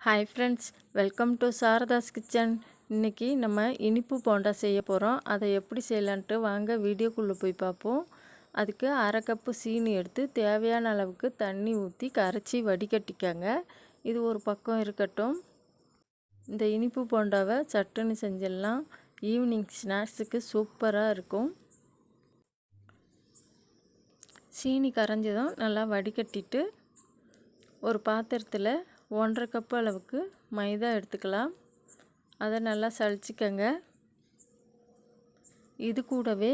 Hi friends, welcome to Sarada's kitchen. இன்றைக்கி நம்ம இனிப்பு போண்டா செய்ய போகிறோம். அதை எப்படி செய்யலான்ட்டு வாங்க வீடியோக்குள்ளே போய் பார்ப்போம். அதுக்கு அரை கப்பு சீனி எடுத்து தேவையான அளவுக்கு தண்ணி ஊற்றி கரைச்சி வடிகட்டிக்கங்க. இது ஒரு பக்கம் இருக்கட்டும். இந்த இனிப்பு போண்டாவை சட்டுன்னு செஞ்சிடலாம். ஈவினிங் ஸ்நாக்ஸுக்கு சூப்பராக இருக்கும். சீனி கரைஞ்சதும் நல்லா வடிகட்டிட்டு ஒரு பாத்திரத்தில் 1.5 கப் அளவுக்கு மைதா எடுத்துக்கலாம். அதை நல்லா சலிச்சிக்கங்க. இது கூடவே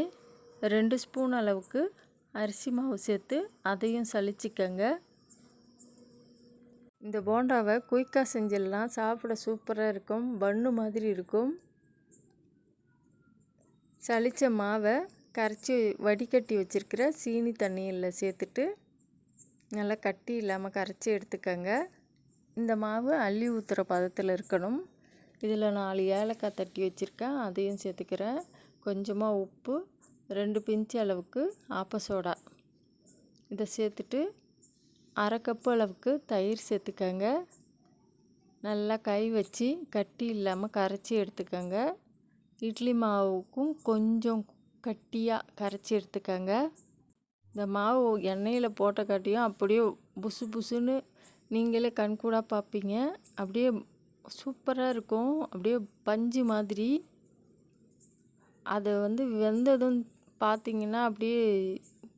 2 ஸ்பூன் அளவுக்கு அரிசி மாவு சேர்த்து அதையும் சலிச்சிக்கங்க. இந்த போண்டாவை குயிக்காக செஞ்சிடலாம். சாப்பிட சூப்பராக இருக்கும். பன்னு மாதிரி இருக்கும். சலித்த மாவை கரைச்சி வடிகட்டி வச்சுருக்கிற சீனி தண்ணியில் சேர்த்துட்டு நல்லா கட்டி இல்லாமல் கரைச்சி எடுத்துக்கங்க. இந்த மாவு அள்ளி ஊற்றுற பதத்தில் இருக்கணும். இதில் 4 ஏலக்காய் தட்டி வச்சுருக்கேன், அதையும் சேர்த்துக்கிறேன். கொஞ்சமாக உப்பு, 2 பிஞ்ச் அளவுக்கு ஆப்ப சோடா இதை சேர்த்துட்டு அரை கப்பு அளவுக்கு தயிர் சேர்த்துக்கங்க. நல்லா கை வச்சு கட்டி இல்லாமல் கரைச்சி எடுத்துக்கங்க. இட்லி மாவுக்கும் கொஞ்சம் கட்டியாக கரைச்சி எடுத்துக்கங்க. இந்த மாவு எண்ணெயில் போட்ட காட்டியும் அப்படியே புசு புசுன்னு நீங்களே கண்கூடாக பார்ப்பீங்க. அப்படியே சூப்பராக இருக்கும். அப்படியே பஞ்சு மாதிரி. அதை வெந்ததும் பார்த்திங்கன்னா அப்படியே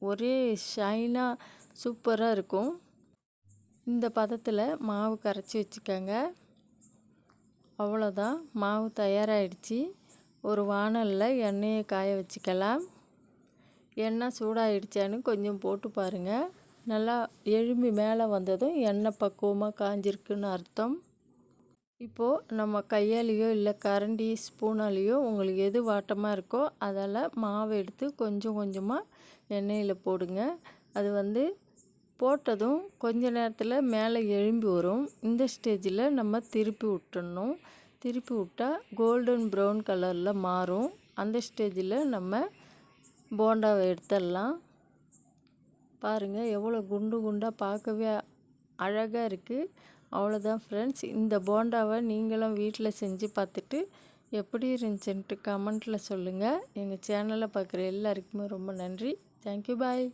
ஒரே ஷைனாக சூப்பராக இருக்கும். இந்த பதத்தில் மாவு கரைச்சி வச்சுக்கோங்க. அவ்வளோதான், மாவு தயாராகிடுச்சு. ஒரு வாணலில் எண்ணெயை காய வச்சுக்கலாம். எண்ணெய் சூடாகிடுச்சான்னு கொஞ்சம் போட்டு பாருங்கள். நல்லா எழும்பி மேலே வந்ததும் எண்ணெய் பக்குவமாக காஞ்சிருக்குன்னு அர்த்தம். இப்போது நம்ம கையாலேயோ இல்லை கரண்டி ஸ்பூனாலேயோ உங்களுக்கு எது வாட்டமாக இருக்கோ அதில் மாவை எடுத்து கொஞ்சம் கொஞ்சமாக எண்ணெயில் போடுங்க. அது போட்டதும் கொஞ்ச நேரத்தில் மேலே எழும்பி வரும். இந்த ஸ்டேஜில் நம்ம திருப்பி விட்டுடணும். திருப்பி விட்டால் கோல்டன் ப்ரௌன் கலரில் மாறும். அந்த ஸ்டேஜில் நம்ம போண்டாவை எடுத்துடலாம். பாருங்கள், எவ்வளோ குண்டு குண்டாக பார்க்கவே அழகாக இருக்குது. அவ்வளோதான் ஃப்ரெண்ட்ஸ். இந்த போண்டாவை நீங்களும் வீட்டில் செஞ்சு பார்த்துட்டு எப்படி இருந்துச்சுன்ட்டு கமெண்ட்டில் சொல்லுங்கள். எங்கள் சேனலை பார்க்குற எல்லாருக்குமே ரொம்ப நன்றி. தேங்க்யூ, பாய்.